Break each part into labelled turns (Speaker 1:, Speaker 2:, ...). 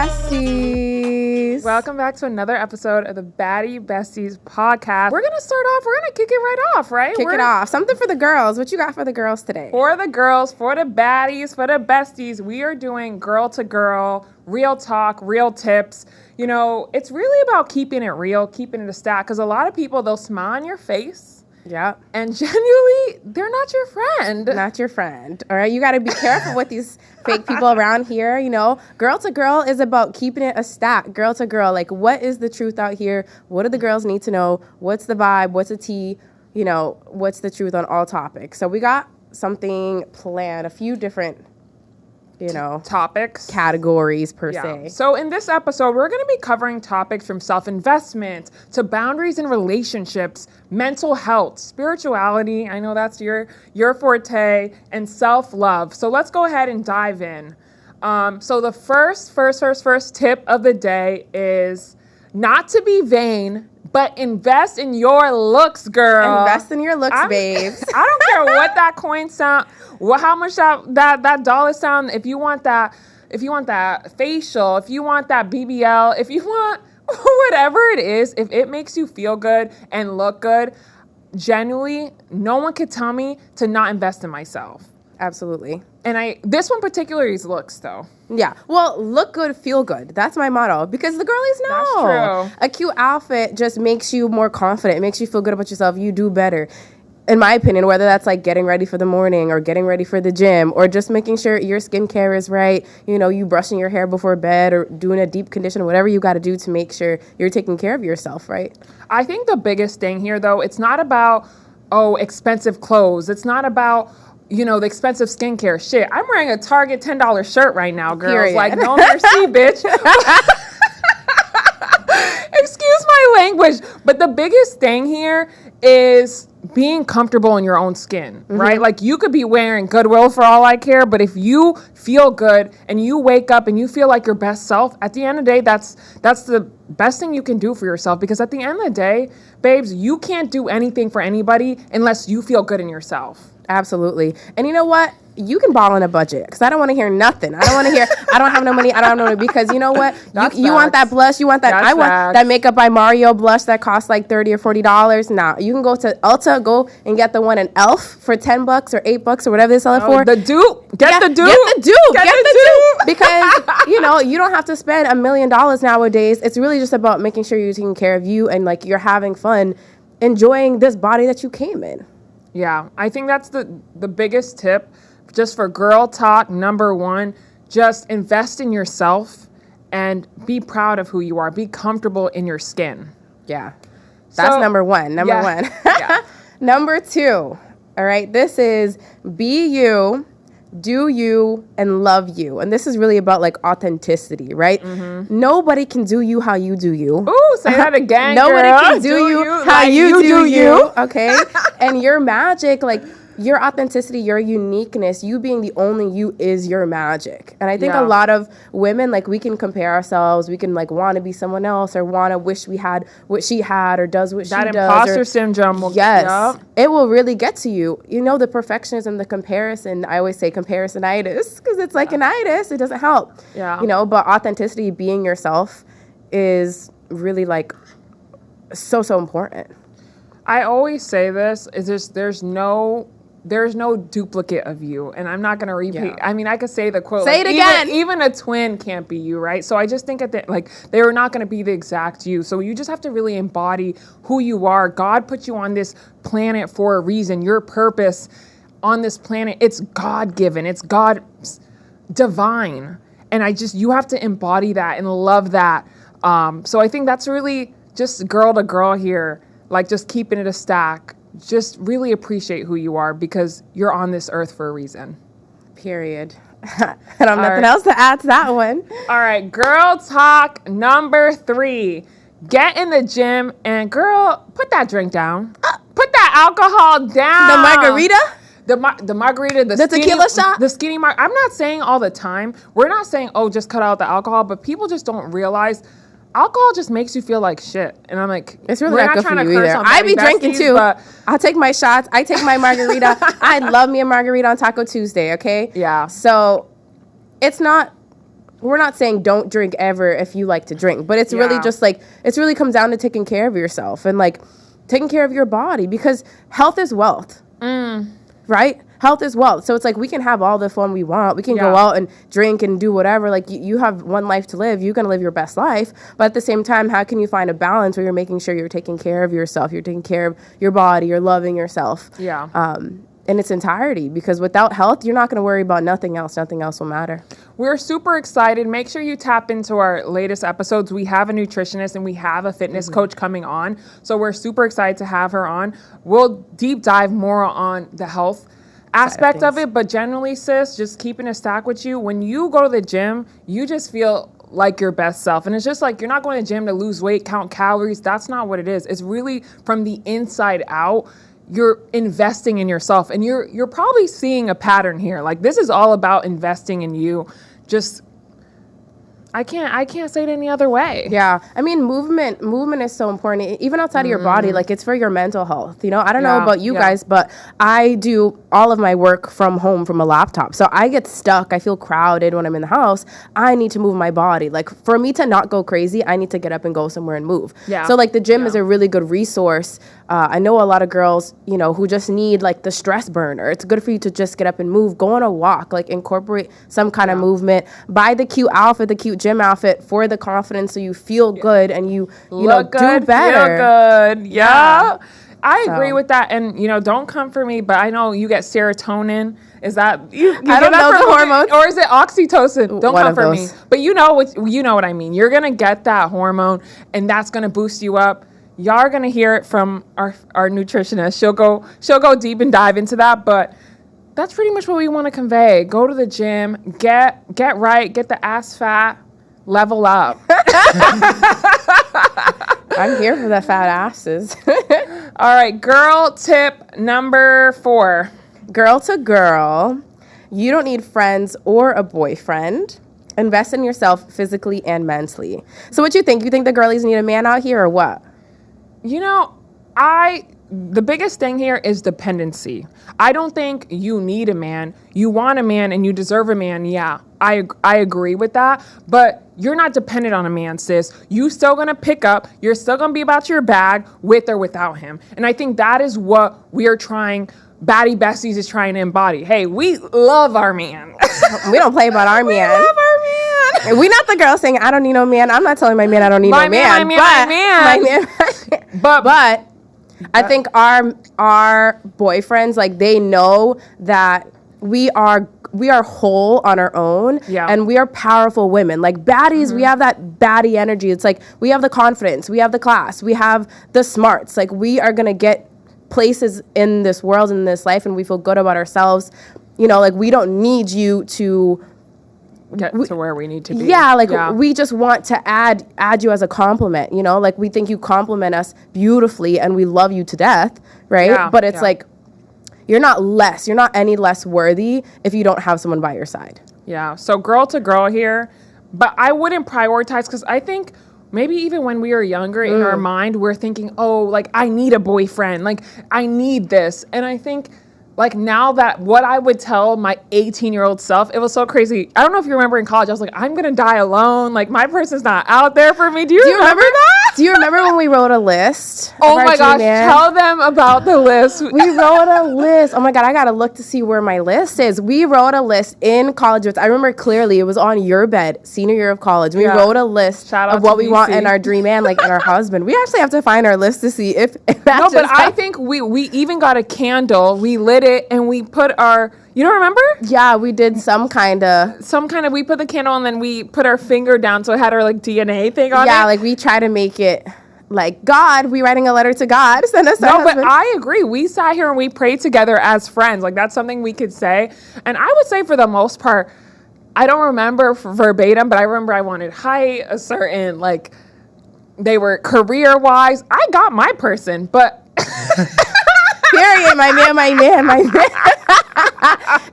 Speaker 1: besties.
Speaker 2: Welcome back to another episode of the Baddie Besties podcast. We're going to kick it right off, right?
Speaker 1: Kick it off. Something for the girls. What you got for the girls today?
Speaker 2: For the girls, for the baddies, for the besties, we are doing girl to girl, real talk, real tips. You know, it's really about keeping it real, keeping it a stack, because a lot of people, they'll smile on your face.
Speaker 1: Yeah.
Speaker 2: And genuinely, they're not your friend.
Speaker 1: Not your friend. All right. You got to be careful with these fake people around here. You know, girl to girl is about keeping it a stack. Girl to girl. Like, what is the truth out here? What do the girls need to know? What's the vibe? What's the tea? You know, what's the truth on all topics? So we got something planned, a few different,
Speaker 2: topics,
Speaker 1: categories per se.
Speaker 2: So in this episode, we're going to be covering topics from self-investment to boundaries in relationships, mental health, spirituality. I know that's your forte, and self-love. So let's go ahead and dive in. So the first tip of the day is not to be vain, but invest in your looks, girl.
Speaker 1: Invest in your looks, babes.
Speaker 2: I don't care what that coin sound, how much that dollar sound. If you want that facial, if you want that BBL, if you want whatever it is, if it makes you feel good and look good, genuinely, no one could tell me to not invest in myself.
Speaker 1: Absolutely.
Speaker 2: And this one particularly is looks, though.
Speaker 1: Yeah. Well, look good, feel good. That's my motto. Because the girlies know.
Speaker 2: That's true.
Speaker 1: A cute outfit just makes you more confident. It makes you feel good about yourself. You do better. In my opinion, whether that's like getting ready for the morning or getting ready for the gym or just making sure your skincare is right, you brushing your hair before bed or doing a deep condition, whatever you got to do to make sure you're taking care of yourself, right?
Speaker 2: I think the biggest thing here, though, it's not about, expensive clothes. It's not about the expensive skincare. Shit, I'm wearing a Target $10 shirt right now, girls.
Speaker 1: Period.
Speaker 2: Like, no mercy, bitch. Excuse my language. But the biggest thing here is being comfortable in your own skin, right? Like, you could be wearing Goodwill for all I care, but if you feel good and you wake up and you feel like your best self, at the end of the day, that's the best thing you can do for yourself. Because at the end of the day, babes, you can't do anything for anybody unless you feel good in yourself.
Speaker 1: Absolutely. And you know what? You can ball on a budget because I don't want to hear nothing. I don't want to hear, I don't have no money. I don't have no money because you know what? You want that blush. You want that.
Speaker 2: That's
Speaker 1: I want
Speaker 2: facts.
Speaker 1: that Makeup by Mario blush that costs like $30 or $40. Nah, you can go to Ulta, go and get the one in Elf for $10 or $8 or whatever they sell it for.
Speaker 2: The dupe. Get the dupe.
Speaker 1: Get the dupe. Because, you don't have to spend $1 million nowadays. It's really just about making sure you're taking care of you and like you're having fun, enjoying this body that you came in.
Speaker 2: Yeah, I think that's the biggest tip just for girl talk. Number one, just invest in yourself and be proud of who you are. Be comfortable in your skin.
Speaker 1: Yeah, that's number one. Number one. Yeah. Number two, all right, this is be you, do you, and love you. And this is really about like authenticity, right? Mm-hmm. Nobody can do you how you do you.
Speaker 2: Ooh, say that again,
Speaker 1: Nobody
Speaker 2: girl.
Speaker 1: can do you how
Speaker 2: like
Speaker 1: you do you. Okay? And your magic, like your authenticity, your uniqueness, you being the only you is your magic. And I think a lot of women, like we can compare ourselves. We can like want to be someone else or want to wish we had what she had or does what she does.
Speaker 2: That imposter syndrome will
Speaker 1: it will really get to you. The perfectionism, the comparison. I always say comparisonitis because it's like an itis. It doesn't help.
Speaker 2: Yeah.
Speaker 1: But authenticity, being yourself is really like so important.
Speaker 2: I always say this is there's no duplicate of you. And I'm not going to repeat. Yeah. I mean, I could say the quote.
Speaker 1: Say it again.
Speaker 2: Even a twin can't be you, right? So I just think they were not going to be the exact you. So you just have to really embody who you are. God put you on this planet for a reason. Your purpose on this planet, it's God-given. It's God's divine. And you have to embody that and love that. So I think that's really just girl to girl here. Like just keeping it a stack. Just really appreciate who you are because you're on this earth for a reason.
Speaker 1: Period. I don't have nothing else to add to that one.
Speaker 2: All right, girl talk number 3. Get in the gym and girl, put that drink down. Put that alcohol down.
Speaker 1: The margarita?
Speaker 2: The margarita, the
Speaker 1: tequila shot?
Speaker 2: The skinny I'm not saying all the time. We're not saying, just cut out the alcohol, but people just don't realize alcohol just makes you feel like shit. And I'm like,
Speaker 1: it's really not good for you either. I be drinking too. I'll take my shots. I take my margarita. I love me a margarita on Taco Tuesday, okay?
Speaker 2: Yeah.
Speaker 1: So it's not we're not saying don't drink ever if you like to drink, but it's really just like, it's really comes down to taking care of yourself and like taking care of your body, because health is wealth, right? Health is wealth. So it's like we can have all the fun we want. We can go out and drink and do whatever. Like you have one life to live. You're going to live your best life. But at the same time, how can you find a balance where you're making sure you're taking care of yourself, you're taking care of your body, you're loving yourself in its entirety? Because without health, you're not going to worry about nothing else. Nothing else will matter.
Speaker 2: We're super excited. Make sure you tap into our latest episodes. We have a nutritionist and we have a fitness coach coming on. So we're super excited to have her on. We'll deep dive more on the health aspect of it, but generally, sis, just keeping a stack with you. When you go to the gym, you just feel like your best self. And it's just like, you're not going to the gym to lose weight, count calories. That's not what it is. It's really from the inside out. You're investing in yourself, and you're probably seeing a pattern here. Like, this is all about investing in you. Just, I can't say it any other way.
Speaker 1: Yeah. I mean, movement is so important, even outside of your body. Like, it's for your mental health. You know, I don't know about you guys, but I do all of my work from home from a laptop. So I get stuck. I feel crowded when I'm in the house. I need to move my body. Like, for me to not go crazy, I need to get up and go somewhere and move. Yeah. So, like, the gym is a really good resource. I know a lot of girls, you know, who just need, like, the stress burner. It's good for you to just get up and move. Go on a walk. Like, incorporate some kind of movement. Buy the cute outfit, the cute gym outfit for the confidence, so you feel good and you
Speaker 2: look good, do better. Feel good. Yeah. I agree with that. And, you know, don't come for me, but I know you get serotonin. Is that you
Speaker 1: I don't know the hormones,
Speaker 2: or is it oxytocin? Don't come for me. But you know what I mean. You're gonna get that hormone, and that's gonna boost you up. Y'all are gonna hear it from our nutritionist. She'll go deep and dive into that, but that's pretty much what we want to convey. Go to the gym, get right, get the ass fat, level up.
Speaker 1: I'm here for the fat asses.
Speaker 2: All right, girl tip number 4.
Speaker 1: Girl to girl, you don't need friends or a boyfriend. Invest in yourself physically and mentally. So what you think? You think the girlies need a man out here or what?
Speaker 2: You know, the biggest thing here is dependency. I don't think you need a man. You want a man and you deserve a man. Yeah, I agree with that. But you're not dependent on a man, sis. You still gonna pick up. You're still gonna be about your bag with or without him. And I think that is what we are trying. Baddie Besties is trying to embody. Hey, we love our man.
Speaker 1: We don't play about our man.
Speaker 2: We love our man.
Speaker 1: We not the girl saying I don't need no man. I'm not telling my man I don't need no man. My man. But I think our boyfriends, like, they know that we are whole on our own, and we are powerful women. Like, baddies, we have that baddie energy. It's like we have the confidence, we have the class, we have the smarts. Like, we are gonna get places in this world, in this life, and we feel good about ourselves. You know, like, we don't need you to
Speaker 2: get to where we need to be.
Speaker 1: Yeah, like, we just want to add you as a compliment, you know? Like, we think you compliment us beautifully and we love you to death, right? Yeah, but it's like, you're not any less worthy if you don't have someone by your side.
Speaker 2: Yeah, so girl to girl here, but I wouldn't prioritize, because I think maybe even when we were younger, in our mind, we're thinking, oh, like, I need a boyfriend, like, I need this. And I think, like, now that what I would tell my 18-year-old self, it was so crazy. I don't know if you remember in college, I was like, I'm going to die alone. Like, my person's not out there for me. Do you remember that?
Speaker 1: Do you remember when we wrote a list?
Speaker 2: Oh my gosh, tell them about the list.
Speaker 1: We wrote a list. Oh my God, I got to look to see where my list is. We wrote a list in college. I remember clearly, it was on your bed, senior year of college. We wrote a list of what we want in our dream man, like in our husband. We actually have to find our list to see if that
Speaker 2: No, but I think we even got a candle. We lit it and we put our, you don't remember?
Speaker 1: Yeah, we did we
Speaker 2: put the candle and then we put our finger down so it had our, like, DNA thing on it.
Speaker 1: Yeah, like, we try to make it like God, we writing a letter to God. Send us our husband.
Speaker 2: But I agree. We sat here and we prayed together as friends. Like, that's something we could say. And I would say for the most part, I don't remember verbatim, but I remember I wanted height, a certain, like, they were career-wise. I got my person, but...
Speaker 1: Period, my man.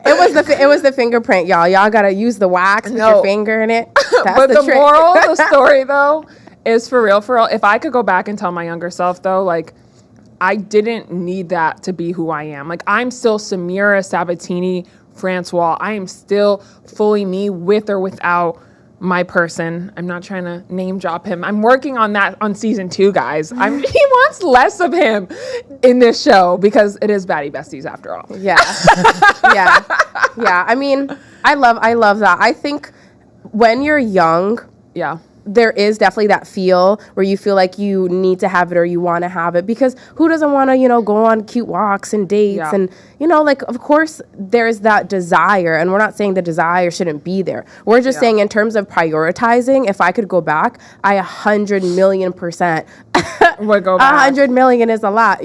Speaker 1: It was the fingerprint, y'all. Y'all gotta use the wax with your finger in it. That's
Speaker 2: but the moral of the story, though, is for real. If I could go back and tell my younger self, though, like, I didn't need that to be who I am. Like, I'm still Samira Sabatini Francois. I am still fully me, with or without my person. I'm not trying to name drop him. I'm working on that on season 2, guys. He wants less of him in this show because it is baddie besties after all.
Speaker 1: Yeah. Yeah. I mean, I love that. I think when you're young,
Speaker 2: Yeah.
Speaker 1: there is definitely that feel where you feel like you need to have it or you want to have it, because who doesn't want to, go on cute walks and dates and, like, of course there's that desire, and we're not saying the desire shouldn't be there. We're just saying in terms of prioritizing, if I could go back, I 100 million%
Speaker 2: would go back.
Speaker 1: 100 million is a lot,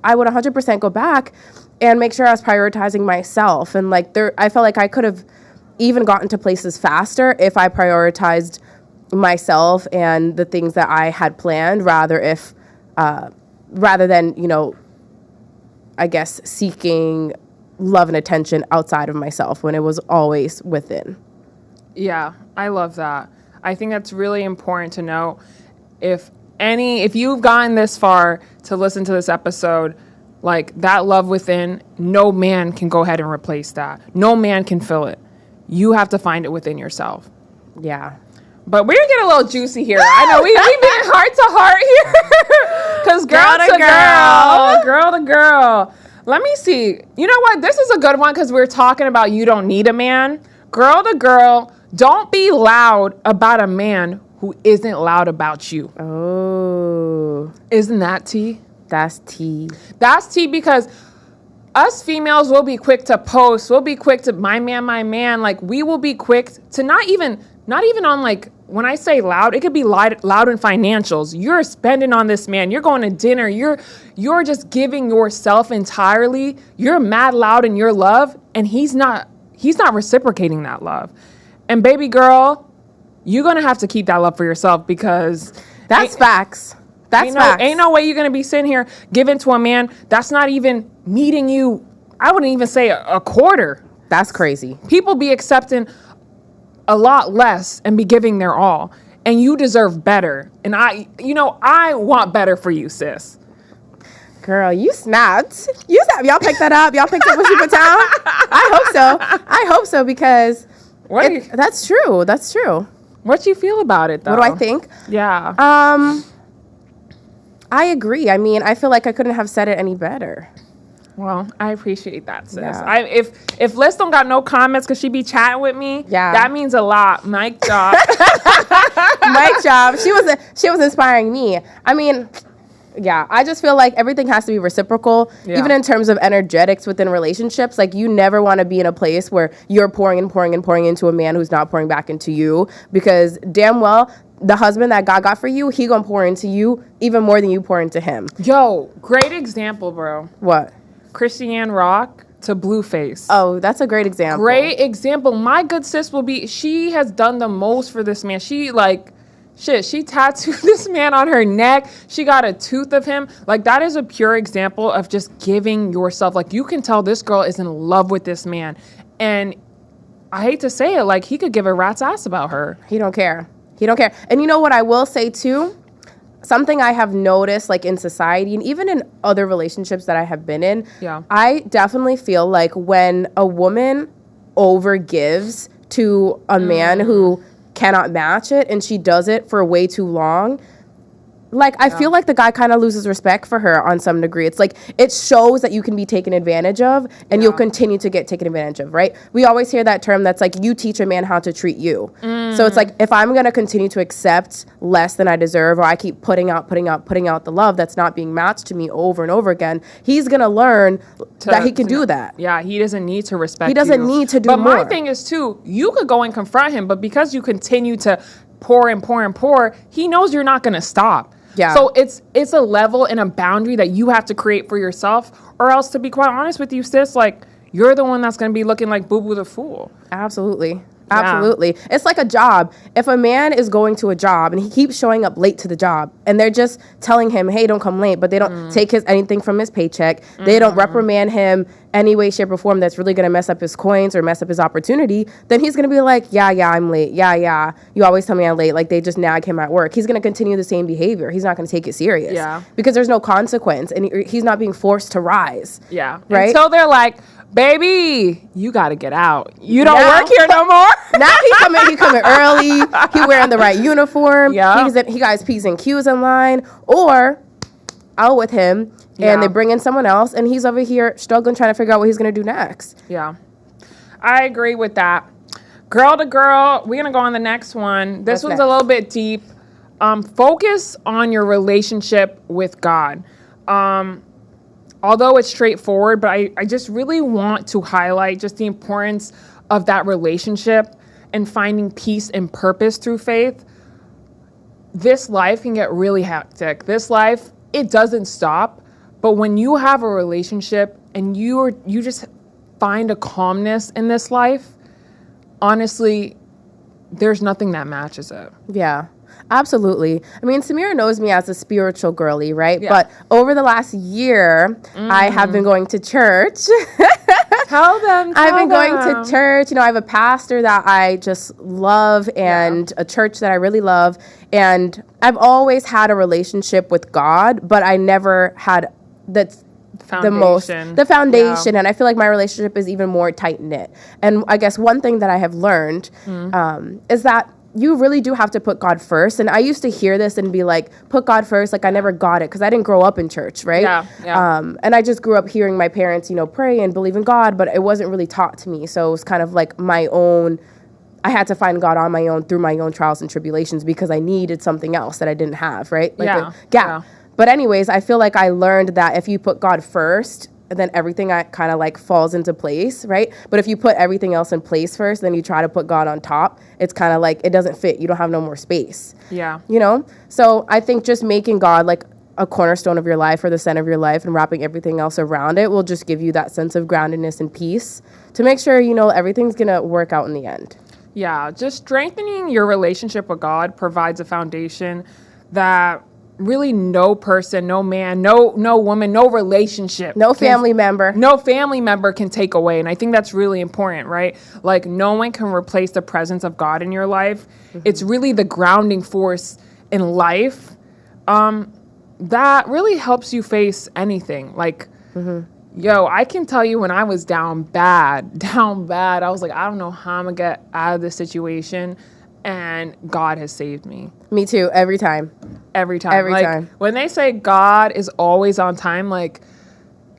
Speaker 1: I would 100% go back and make sure I was prioritizing myself. And like I felt like I could have even gotten to places faster if I prioritized myself and the things that I had planned rather than, I guess seeking love and attention outside of myself when it was always within.
Speaker 2: Yeah, I love that. I think that's really important to know. If you've gotten this far to listen to this episode, like that love within, no man can go ahead and replace that. No man can fill it. You have to find it within yourself.
Speaker 1: Yeah.
Speaker 2: But we're getting a little juicy here. I know we've been heart to heart here. Because girl to girl. Let me see. You know what? This is a good one because we're talking about you don't need a man. Girl to girl, don't be loud about a man who isn't loud about you.
Speaker 1: Oh.
Speaker 2: Isn't that tea?
Speaker 1: That's tea. That's
Speaker 2: tea because us females will be quick to post. We'll be quick to my man. Like, we will be quick to not even on, like, when I say loud, it could be loud in financials. You're spending on this man. You're going to dinner. You're just giving yourself entirely. You're mad loud in your love, and he's not reciprocating that love. And baby girl, you're going to have to keep that love for yourself because
Speaker 1: that's facts. That's facts.
Speaker 2: Ain't no way you're going to be sitting here giving to a man that's not even meeting you. I wouldn't even say a quarter.
Speaker 1: That's crazy.
Speaker 2: People be accepting a lot less and be giving their all, and you deserve better. And I want better for you, sis.
Speaker 1: Girl, you snapped. Y'all picked that up. Y'all picked up what she put down. I hope so because that's true. That's true.
Speaker 2: What you feel about it, though?
Speaker 1: What do I think?
Speaker 2: Yeah.
Speaker 1: I agree. I mean, I feel like I couldn't have said it any better.
Speaker 2: Well, I appreciate that, sis.
Speaker 1: Yeah.
Speaker 2: If Liz don't got no comments because she be chatting with me, that means a lot. Mic drop.
Speaker 1: Mic drop. She was inspiring me. I mean, yeah, I just feel like everything has to be reciprocal, even in terms of energetics within relationships. Like, you never want to be in a place where you're pouring into a man who's not pouring back into you, because damn well, the husband that God got for you, he gonna pour into you even more than you pour into him.
Speaker 2: Yo, great example, bro.
Speaker 1: What?
Speaker 2: Christiane Rock to Blueface.
Speaker 1: Oh, that's a great example.
Speaker 2: Great example. My good sis she has done the most for this man. She tattooed this man on her neck. She got a tooth of him. Like, that is a pure example of just giving yourself. Like, you can tell this girl is in love with this man. And I hate to say it, like, he could give a rat's ass about her.
Speaker 1: He don't care. And you know what I will say too? Something I have noticed, like, in society and even in other relationships that I have been in, I definitely feel like when a woman overgives to a man who cannot match it and she does it for way too long, like, I feel like the guy kind of loses respect for her on some degree. It's like, it shows that you can be taken advantage of and you'll continue to get taken advantage of, right? We always hear that term that's like, you teach a man how to treat you. So it's like, if I'm going to continue to accept less than I deserve, or I keep putting out the love that's not being matched to me over and over again, he's going to learn that he can do that.
Speaker 2: Yeah, he doesn't need to respect you.
Speaker 1: He doesn't need to do more.
Speaker 2: But my thing is, too, you could go and confront him, but because you continue to pour, he knows you're not going to stop.
Speaker 1: Yeah.
Speaker 2: So it's a level and a boundary that you have to create for yourself, or else, to be quite honest with you, sis, like, you're the one that's going to be looking like Boo Boo the Fool.
Speaker 1: Absolutely. It's like a job. If a man is going to a job and he keeps showing up late to the job and they're just telling him, hey, don't come late, but they don't take anything from his paycheck, they don't reprimand him any way, shape, or form that's really going to mess up his coins or mess up his opportunity, then he's going to be like, yeah, I'm late. Yeah, you always tell me I'm late. Like, they just nag him at work. He's going to continue the same behavior. He's not going to take it serious. Yeah. Because there's no consequence and he's not being forced to rise.
Speaker 2: Yeah.
Speaker 1: Right?
Speaker 2: Until they're like, baby, you got to get out. You don't
Speaker 1: Now-
Speaker 2: work here no more.
Speaker 1: Now he coming early. He wearing the right uniform.
Speaker 2: Yeah.
Speaker 1: He got his P's and Q's in line. Or out with him and they bring in someone else and he's over here struggling trying to figure out what he's going to do next.
Speaker 2: Yeah. I agree with that. Girl to girl, we're going to go on the next one. This one's a little bit deep. Focus on your relationship with God. Although it's straightforward, but I just really want to highlight just the importance of that relationship and finding peace and purpose through faith. This life can get really hectic. This life, it doesn't stop. But when you have a relationship and you just find a calmness in this life, honestly, there's nothing that matches it.
Speaker 1: Yeah. Absolutely. I mean, Samira knows me as a spiritual girly, right?
Speaker 2: Yeah.
Speaker 1: But over the last year, I have been going to church.
Speaker 2: Tell them.
Speaker 1: I've been going to church. You know, I have a pastor that I just love and a church that I really love. And I've always had a relationship with God, but I never had the foundation. And I feel like my relationship is even more tight knit. And I guess one thing that I have learned is that you really do have to put God first. And I used to hear this and be like, put God first. Like I never got it because I didn't grow up in church, right?
Speaker 2: Yeah.
Speaker 1: And I just grew up hearing my parents, you know, pray and believe in God, but it wasn't really taught to me. So it was kind of like my own, I had to find God on my own through my own trials and tribulations because I needed something else that I didn't have, right? Like a gap. But anyways, I feel like I learned that if you put God first, and then everything kind of like falls into place, right? But if you put everything else in place first, then you try to put God on top, it's kind of like it doesn't fit. You don't have no more space.
Speaker 2: Yeah.
Speaker 1: You know? So I think just making God like a cornerstone of your life or the center of your life and wrapping everything else around it will just give you that sense of groundedness and peace to make sure, you know, everything's going to work out in the end.
Speaker 2: Yeah. Just strengthening your relationship with God provides a foundation that really no person, no man, no woman, no relationship,
Speaker 1: no family member
Speaker 2: can take away. And I think that's really important, right? Like no one can replace the presence of God in your life. It's really the grounding force in life that really helps you face anything. Like, yo, I can tell you when I was down bad, I was like, I don't know how I'm gonna get out of this situation. And God has saved me.
Speaker 1: Me too. Every time.
Speaker 2: When they say God is always on time, like,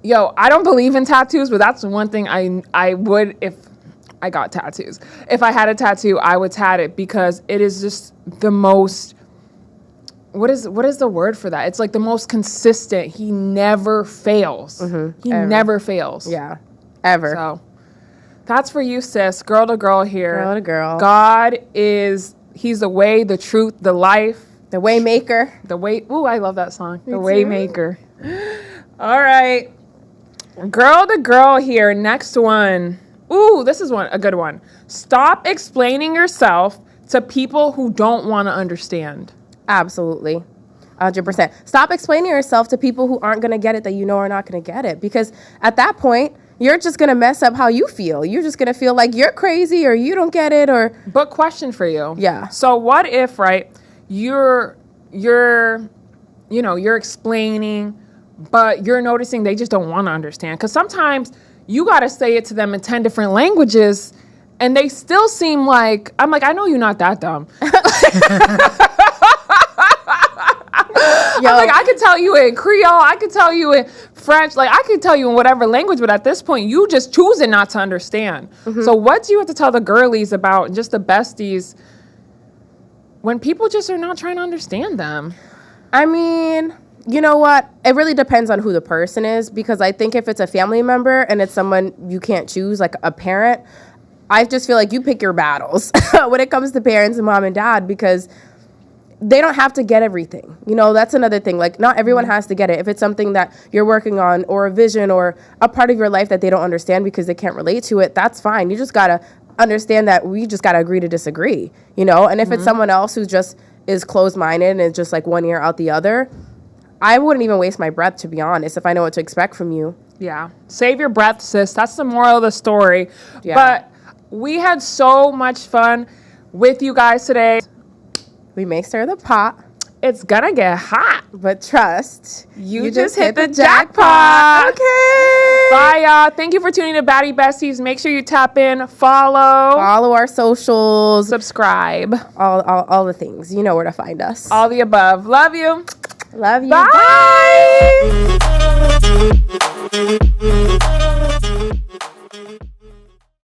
Speaker 2: yo, I don't believe in tattoos, but that's one thing I would, if I got tattoos. If I had a tattoo, I would tat it because it is just the most, what is the word for that? It's like the most consistent. He never fails. He never fails.
Speaker 1: Yeah. Ever.
Speaker 2: So that's for you, sis. Girl to girl here.
Speaker 1: Girl to girl.
Speaker 2: God is, he's the way, the truth, the life.
Speaker 1: The way maker.
Speaker 2: Ooh, I love that song. The way maker. All right. Girl to girl here. Next one. Ooh, this is a good one. Stop explaining yourself to people who don't want to understand.
Speaker 1: Absolutely. 100%. Stop explaining yourself to people who aren't going to get it that you know are not going to get it. Because at that point, you're just going to mess up how you feel. You're just going to feel like you're crazy or you don't get it or...
Speaker 2: But question for you.
Speaker 1: Yeah.
Speaker 2: So what if, right, you're explaining, but you're noticing they just don't want to understand? Because sometimes you got to say it to them in 10 different languages and they still seem like, I'm like, I know you're not that dumb.
Speaker 1: Yo.
Speaker 2: I'm like, I could tell you in Creole, I could tell you in French, like I could tell you in whatever language, but at this point, you just choosing not to understand. So what do you have to tell the girlies about, just the besties, when people just are not trying to understand them?
Speaker 1: I mean, you know what? It really depends on who the person is, because I think if it's a family member and it's someone you can't choose, like a parent, I just feel like you pick your battles when it comes to parents and mom and dad, because they don't have to get everything. You know, that's another thing. Like, not everyone has to get it. If it's something that you're working on or a vision or a part of your life that they don't understand because they can't relate to it, that's fine. You just got to understand that we just got to agree to disagree, you know? And if it's someone else who just is closed-minded and is just like one ear out the other, I wouldn't even waste my breath, to be honest, if I know what to expect from you.
Speaker 2: Yeah. Save your breath, sis. That's the moral of the story. Yeah. But we had so much fun with you guys today.
Speaker 1: We may stir the pot.
Speaker 2: it's gonna get hot.
Speaker 1: But trust,
Speaker 2: You just hit the jackpot.
Speaker 1: Okay.
Speaker 2: Bye, y'all. Thank you for tuning to Baddie Besties. Make sure you tap in, follow
Speaker 1: our socials,
Speaker 2: subscribe.
Speaker 1: All the things. You know where to find us.
Speaker 2: All the above. Love you.
Speaker 1: Love you.
Speaker 2: Bye.
Speaker 1: Bye.